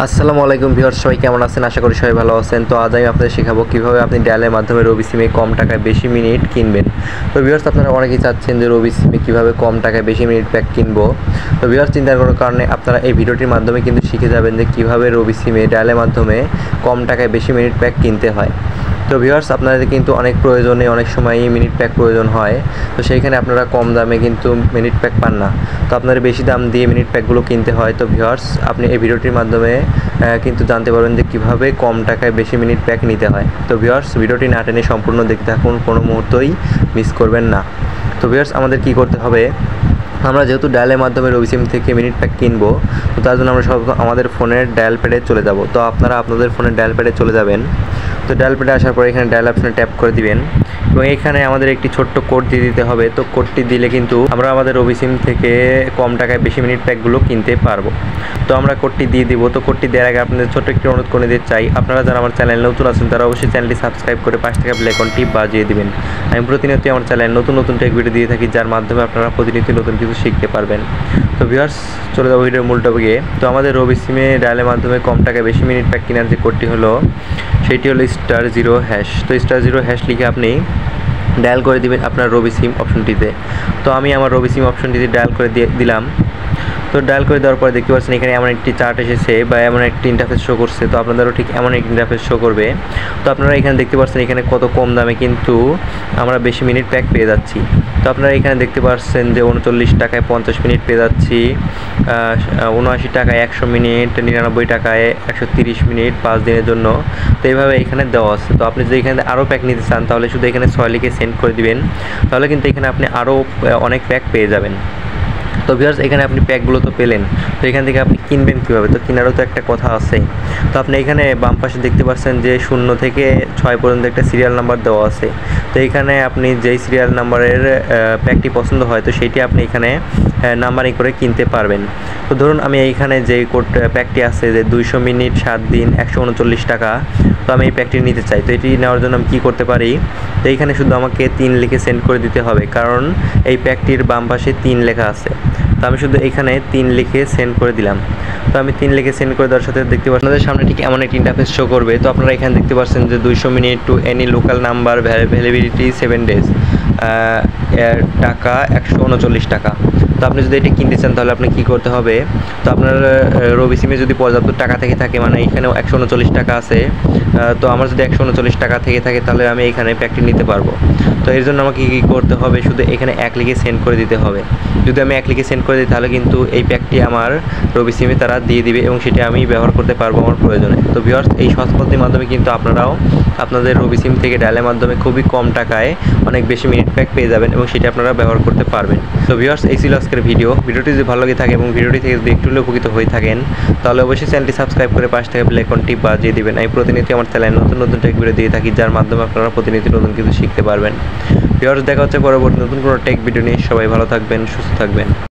আসসালামু আলাইকুম ভিউয়ার্স, সবাই কেমন আছেন? আশা করি সবাই ভালো আছেন। তো আজ আমি আপনাদের শেখাবো কীভাবে আপনি ডায়ালের মাধ্যমে রবি সিমে কম টাকায় বেশি মিনিট কিনবেন। তো ভিউয়ার্স, আপনারা অনেকেই চাচ্ছেন যে রবি সিমে কীভাবে কম টাকায় বেশি মিনিট প্যাক কিনবো। তো ভিউয়ার্স, চিন্তার কোনো কারণে আপনারা এই ভিডিওটির মাধ্যমে কিন্তু শিখে যাবেন যে কীভাবে রবি সিমে ডায়ালের মাধ্যমে কম টাকায় বেশি মিনিট প্যাক কিনতে হয়। তো ভিউয়ার্স, আপনাদের কিন্তু অনেক প্রয়োজনে অনেক সময়ই মিনিট প্যাক প্রয়োজন হয়। তো সেইখানে আপনারা কম দামে কিন্তু মিনিট প্যাক পান না, তো আপনাদের বেশি দাম দিয়ে মিনিট প্যাকগুলো কিনতে হয়। তো ভিউয়ার্স, আপনি এই ভিডিওটির মাধ্যমে কিন্তু জানতে পারবেন যে কীভাবে কম টাকায় বেশি মিনিট প্যাক নিতে হয়। তো ভিউয়ার্স, ভিডিওটি না টেনে সম্পূর্ণ দেখতে থাকুন, কোনো মুহূর্তই মিস করবেন না। তো ভিউয়ার্স, আমাদের কি করতে হবে, আমরা যেহেতু ডায়ালের মাধ্যমে রবি সিম থেকে মিনিট প্যাক কিনবো, তো তার জন্য আমরা সর্বপ্রথম আমাদের ফোনের ডায়াল প্যাডে চলে যাব। তো আপনারা আপনাদের ফোনের ডায়াল প্যাডে চলে যাবেন। তো ডায়াল প্যাডে আসার পর এখানে ডায়াল অপশনে ট্যাপ করে দিবেন এবং এখানে আমাদের একটি ছোট্ট কোড দিয়ে দিতে হবে। তো কোডটি দিলে কিন্তু আমরা আমাদের রবি সিম থেকে কম টাকায় বেশি মিনিট প্যাকগুলো কিনতে পারবো। তো আমরা কোডটি দিয়ে দিব। তো কোডটি দেওয়ার আগে আপনাদের ছোট্ট একটি অনুরোধ করে দিতে চাই, আপনারা যারা আমার চ্যানেল নতুন আছেন তারা অবশ্যই চ্যানেলটি সাবস্ক্রাইব করে পাশ থেকে বেল আইকনটি বাজিয়ে দিবেন। আমি প্রতিনিয়ত আমার চ্যানেল নতুন নতুন টেক ভিডিও দিয়ে থাকি, যার মাধ্যমে আপনারা প্রতিনিয়ত নতুন কিছু শিখতে পারবেন। তো ভিউয়ার্স, চলে যাবো ভিডিওর মূল টপিকে। তো আমাদের রবি সিমে ডায়ালের মাধ্যমে কম টাকায় বেশি মিনিট প্যাক কেনার যে কোডটি হলো, সেটি হলো *0#। তো *0# লিখে আপনি ডায়াল করে দিবেন আপনার রবি সিম অপশনটিতে। তো আমি আমার রবি সিম অপশনটিতে ডায়াল করে দিলাম। তো ডায়াল করে দেওয়ার পরে দেখতে পাচ্ছেন এখানে এমন একটি চার্ট এসেছে বা এমন একটি ইন্টারফেস শো করছে। তো আপনাদেরও ঠিক এমন একটি ইন্টারফেস শো করবে। তো আপনারা এখানে দেখতে পাচ্ছেন এখানে কত কম দামে কিন্তু আমরা বেশি মিনিট প্যাক পেয়ে যাচ্ছি। তো আপনারা এখানে দেখতে পাচ্ছেন যে 39 টাকায় 50 মিনিট পেয়ে যাচ্ছি, 79 টাকায় 100 মিনিট, 99 টাকায় 130 মিনিট 5 দিনের জন্য। তো এইভাবে এখানে দেওয়া আছে। তো আপনি যদি এখানে আরও প্যাক নিতে চান তাহলে শুধু এখানে 6 লিখে সেন্ড করে দিবেন, তাহলে কিন্তু এখানে আপনি আরও অনেক প্যাক পেয়ে যাবেন। তো ভিউয়ার্স, এখানে আপনি প্যাকগুলো তো পেলেন, তো এখান থেকে আপনি কিনবেন কীভাবে? তো কেনারও তো একটা কথা আছে। তো আপনি এখানে বাম পাশে দেখতে পাচ্ছেন যে 0 থেকে 6 পর্যন্ত একটা সিরিয়াল নাম্বার দেওয়া আছে। তো এখানে আপনি যেই সিরিয়াল নাম্বারের প্যাকটি পছন্দ হয় তো সেইটি আপনি এখানে নাম্বারিং করে কিনতে পারবেন। তো ধরুন আমি এইখানে যে প্যাকটি আছে যে 200 মিনিট 7 দিন 139 টাকা, তো আমি এই প্যাকটি নিতে চাই। তো এটি নেওয়ার জন্য আমি কী করতে পারি, তো এইখানে শুধু আমাকে 3 লিখে সেন্ড করে দিতে হবে, কারণ এই প্যাকটির বাম পাশে 3 লেখা আছে। তো আমি শুধু এখানে 3 লিখে সেন্ড করে দিলাম। তো আমি 3 লিখে সেন্ড করে দেওয়ার সাথে দেখতে পাচ্ছেন আপনাদের সামনে ঠিক এমন একটি ইন্টারফেস শো করবে। তো আপনারা এখানে দেখতে পাচ্ছেন যে 200 minute to any local number, validity 7 days, টাকা 139 টাকা। তো আপনি যদি এটা কিনতে চান তাহলে আপনি কী করতে হবে, তো আপনার রবি সিমে যদি পর্যাপ্ত টাকা থেকে থাকে, মানে এখানেও 139 টাকা আছে, তো আমার যদি 139 টাকা থেকে থাকে তাহলে আমি এখানে প্যাকটি নিতে পারবো। তো এর জন্য আমাকে কী করতে হবে, শুধু এখানে 1 লিখে সেন্ড করে দিতে হবে। যদি আমি 1 লিখে সেন্ড করে দিই তাহলে কিন্তু এই প্যাকটি আমার রবি সিমে তারা দিয়ে দিবে এবং সেটি আমি ব্যবহার করতে পারবো আমার প্রয়োজনে। তো ভিউয়ার্স, এই সহজ পদ্ধতির মাধ্যমে কিন্তু আপনারাও আপনাদের রবি সিম থেকে ডায়ালের মাধ্যমে খুবই কম টাকায় অনেক বেশি মিনিট প্যাক পেয়ে যাবেন এবং সেটি আপনারা ব্যবহার করতে পারবেন। তো ভিউয়ার্স, এই ছিল আজকের ভিডিওটি যদি ভালো লাগে থাকে এবং ভিডিওটি থেকে যদি একটু উপকৃত হয়ে থাকেন তাহলে অবশ্যই চ্যানেলটি সাবস্ক্রাইব করে পাশ থেকে বেল আইকনটি বাজিয়ে দিবেন। আমি প্রতিনিয়ত আমার চ্যানেলে নতুন নতুন টেক ভিডিও দিয়ে থাকি, যার মাধ্যমে আপনারা প্রতিনিয়ত নতুন কিছু শিখতে পারবেন। ভিউয়ার্স, দেখা হচ্ছে পরবর্তী নতুন কোনো টেক ভিডিও নিয়ে। সবাই ভালো থাকবেন, সুস্থ থাকবেন।